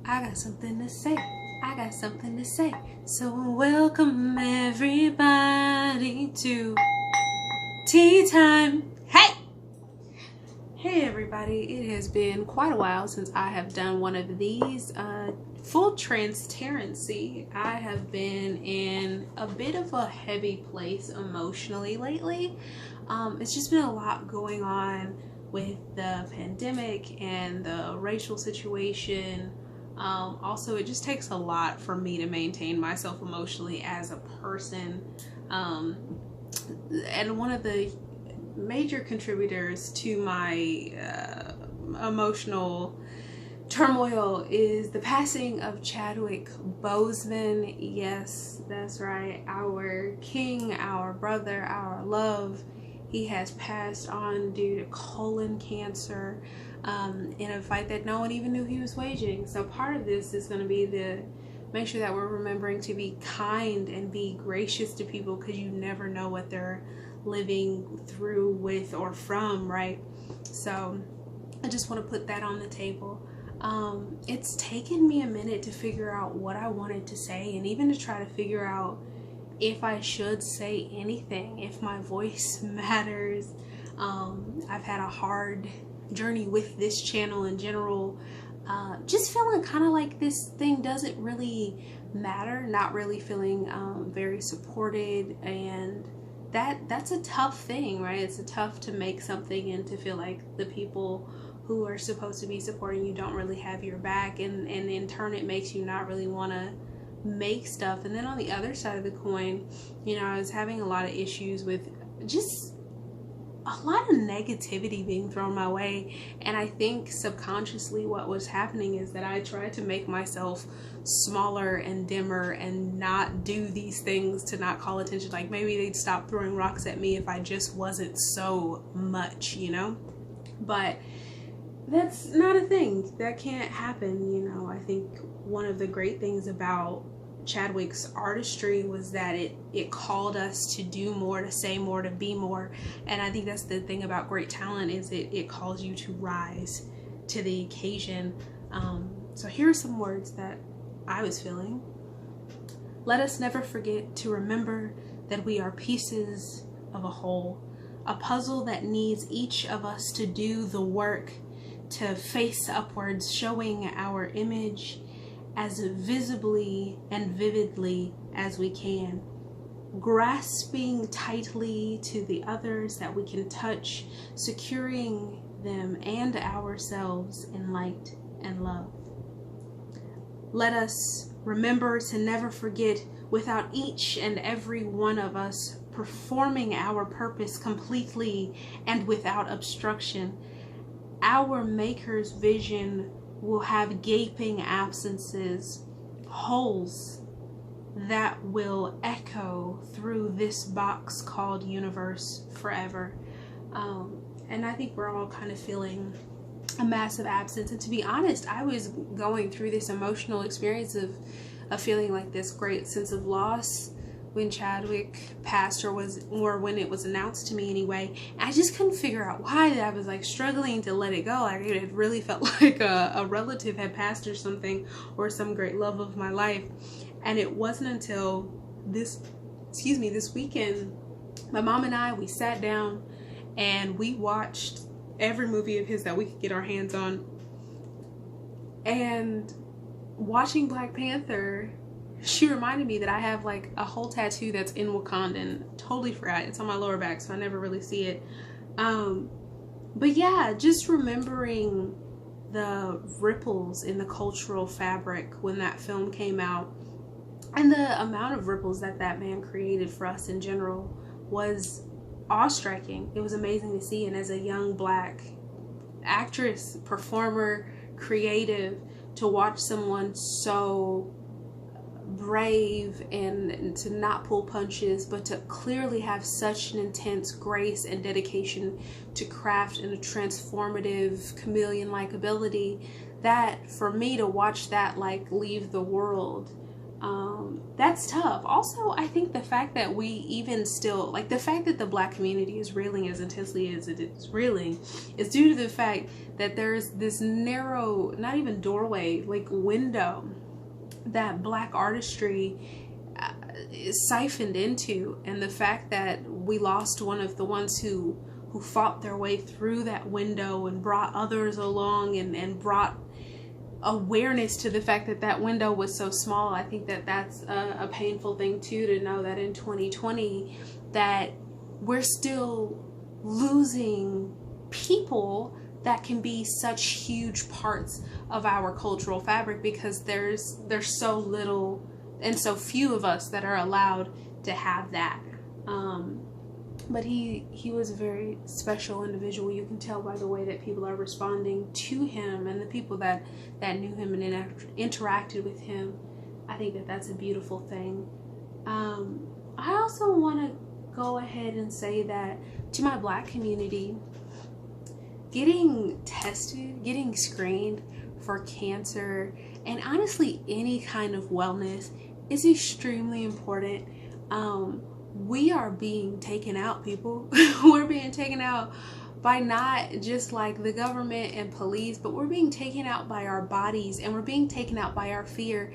I got something to say. I got something to say. So welcome everybody to tea time. Hey! Hey everybody, it has been quite a while since I have done one of these. Full transparency, I have been in a bit of a heavy place emotionally lately. It's just been a lot going on with the pandemic and the racial situation. Also, it just takes a lot for me to maintain myself emotionally as a person. And one of the major contributors to my emotional turmoil is the passing of Chadwick Boseman. Yes, that's right. Our king, our brother, our love. He has passed on due to colon cancer in a fight that no one even knew he was waging. So part of this is going to be to make sure that we're remembering to be kind and be gracious to people, because you never know what they're living through with or from, right? So I just want to put that on the table. It's taken me a minute to figure out what I wanted to say, and even to try to figure out if I should say anything, if my voice matters. I've had a hard journey with this channel in general, just feeling kind of like this thing doesn't really matter, not really feeling very supported, and that's a tough thing, right? It's tough to make something and to feel like the people who are supposed to be supporting you don't really have your back, and in turn it makes you not really want to make stuff. And then on the other side of the coin, you know, I was having a lot of issues with just a lot of negativity being thrown my way, and I think subconsciously what was happening is that I tried to make myself smaller and dimmer and not do these things to not call attention. Like maybe they'd stop throwing rocks at me if I just wasn't so much, you know? But that's not a thing. That can't happen, you know. I think one of the great things about Chadwick's artistry was that it called us to do more, to say more, to be more. And I think that's the thing about great talent, is it calls you to rise to the occasion. So here are some words that I was feeling. Let us never forget to remember that we are pieces of a whole, a puzzle that needs each of us to do the work, to face upwards, showing our image as visibly and vividly as we can, grasping tightly to the others that we can touch, securing them and ourselves in light and love. Let us remember to never forget, without each and every one of us performing our purpose completely and without obstruction, our Maker's vision will have gaping absences, holes that will echo through this box called universe forever. And I think we're all kind of feeling a massive absence. And to be honest, I was going through this emotional experience of feeling like this great sense of loss when Chadwick passed, or when it was announced to me anyway. I just couldn't figure out why. I was like struggling to let it go. Like it really felt like a relative had passed or something, or some great love of my life. And it wasn't until this weekend, my mom and I, we sat down and we watched every movie of his that we could get our hands on. And watching Black Panther, she reminded me that I have like a whole tattoo that's in Wakandan. Totally forgot. It's on my lower back, so I never really see it. But yeah, just remembering the ripples in the cultural fabric when that film came out, and the amount of ripples that man created for us in general was awe-striking. It was amazing to see. And as a young Black actress, performer, creative, to watch someone so brave and to not pull punches, but to clearly have such an intense grace and dedication to craft and a transformative chameleon-like ability, that for me to watch that like leave the world That's tough. Also, I think the fact that we even still, like the fact that the Black community is reeling as intensely as it is reeling is due to the fact that there's this narrow, not even doorway, like window that Black artistry is siphoned into. And the fact that we lost one of the ones who fought their way through that window and brought others along and brought awareness to the fact that that window was so small. I think that that's a painful thing too, to know that in 2020 that we're still losing people that can be such huge parts of our cultural fabric, because there's so little and so few of us that are allowed to have that. But he was a very special individual. You can tell by the way that people are responding to him, and the people that knew him and interacted with him. I think that that's a beautiful thing. I also want to go ahead and say that to my Black community, getting tested, getting screened for cancer, and honestly any kind of wellness is extremely important. We are being taken out, people. We're being taken out by not just like the government and police, but we're being taken out by our bodies, and we're being taken out by our fear,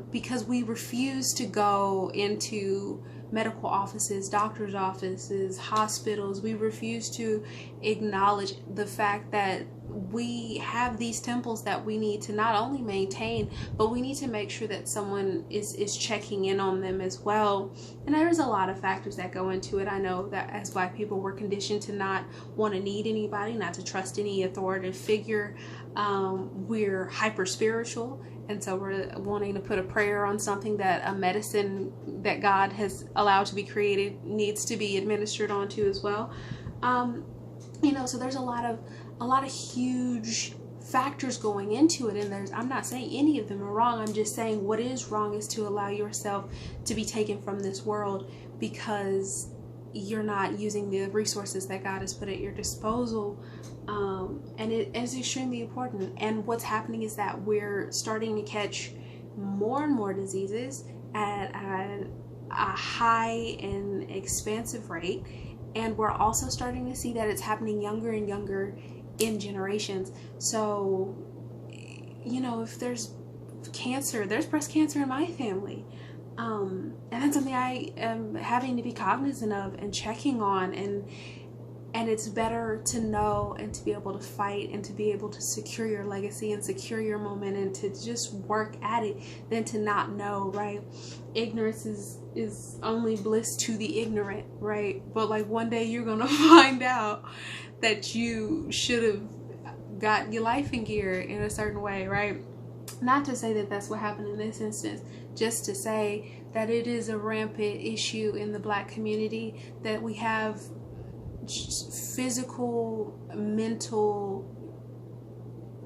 because we refuse to go into medical offices, doctors' offices, hospitals. We refuse to acknowledge the fact that we have these temples that we need to not only maintain, but we need to make sure that someone is checking in on them as well. And there's a lot of factors that go into it. I know that as Black people, we're conditioned to not want to need anybody, not to trust any authoritative figure. We're hyper spiritual, and so we're wanting to put a prayer on something that a medicine that God has allowed to be created needs to be administered onto as well. So there's a lot of huge factors going into it, and I'm not saying any of them are wrong. I'm just saying what is wrong is to allow yourself to be taken from this world because you're not using the resources that God has put at your disposal. And it is extremely important. And what's happening is that we're starting to catch more and more diseases at a high and expansive rate. And we're also starting to see that it's happening younger and younger in generations. So, if there's cancer, there's breast cancer in my family. And that's something I am having to be cognizant of and checking on, and it's better to know and to be able to fight and to be able to secure your legacy and secure your moment and to just work at it than to not know, right? Ignorance is only bliss to the ignorant, right? But like one day you're gonna find out that you should have got your life in gear in a certain way, right? Not to say that that's what happened in this instance, just to say that it is a rampant issue in the Black community, that we have physical, mental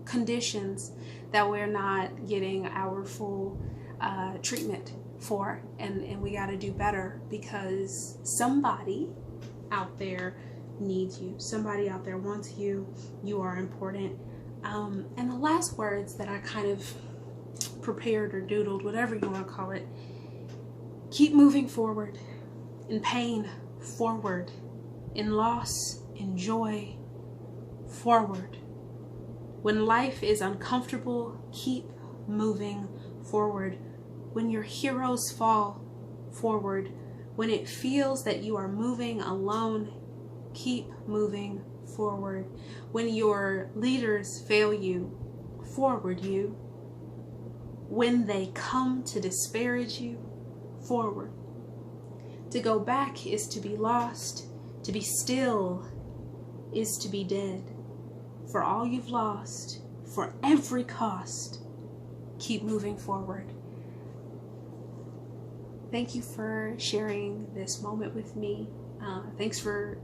conditions that we're not getting our full treatment for, and we got to do better, because somebody out there needs you, somebody out there wants you, you are important. And the last words that I kind of prepared or doodled, whatever you want to call it: keep moving forward, in pain, forward, in loss, in joy, forward. When life is uncomfortable, keep moving forward. When your heroes fall, forward. When it feels that you are moving alone, keep moving forward. When your leaders fail you, forward you. When they come to disparage you, forward. To go back is to be lost. To be still is to be dead. For all you've lost, for every cost, keep moving forward. Thank you for sharing this moment with me. Thanks for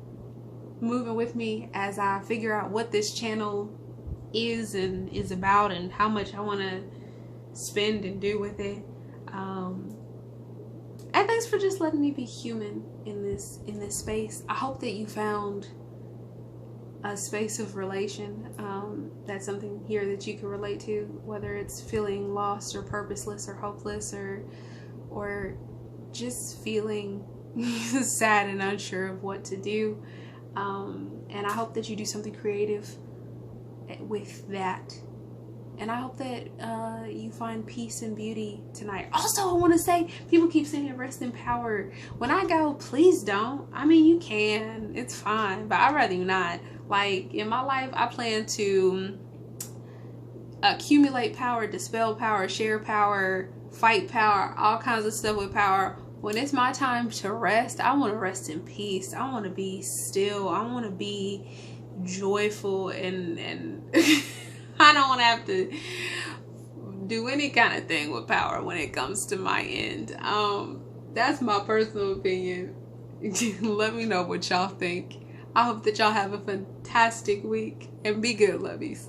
moving with me as I figure out what this channel is and is about, and how much I want to spend and do with it. And thanks for just letting me be human in this space. I hope that you found a space of relation. That's something here that you can relate to, whether it's feeling lost or purposeless or hopeless, or just feeling sad and unsure of what to do. And I hope that you do something creative with that. And I hope that you find peace and beauty tonight. Also, I want to say, people keep saying rest in power. When I go, please don't. I mean, you can. It's fine. But I'd rather you not. Like, in my life, I plan to accumulate power, dispel power, share power, fight power, all kinds of stuff with power. When it's my time to rest, I want to rest in peace. I want to be still. I want to be joyful, and I don't want to have to do any kind of thing with power when it comes to my end. That's my personal opinion. Let me know what y'all think. I hope that y'all have a fantastic week, and be good, lovies.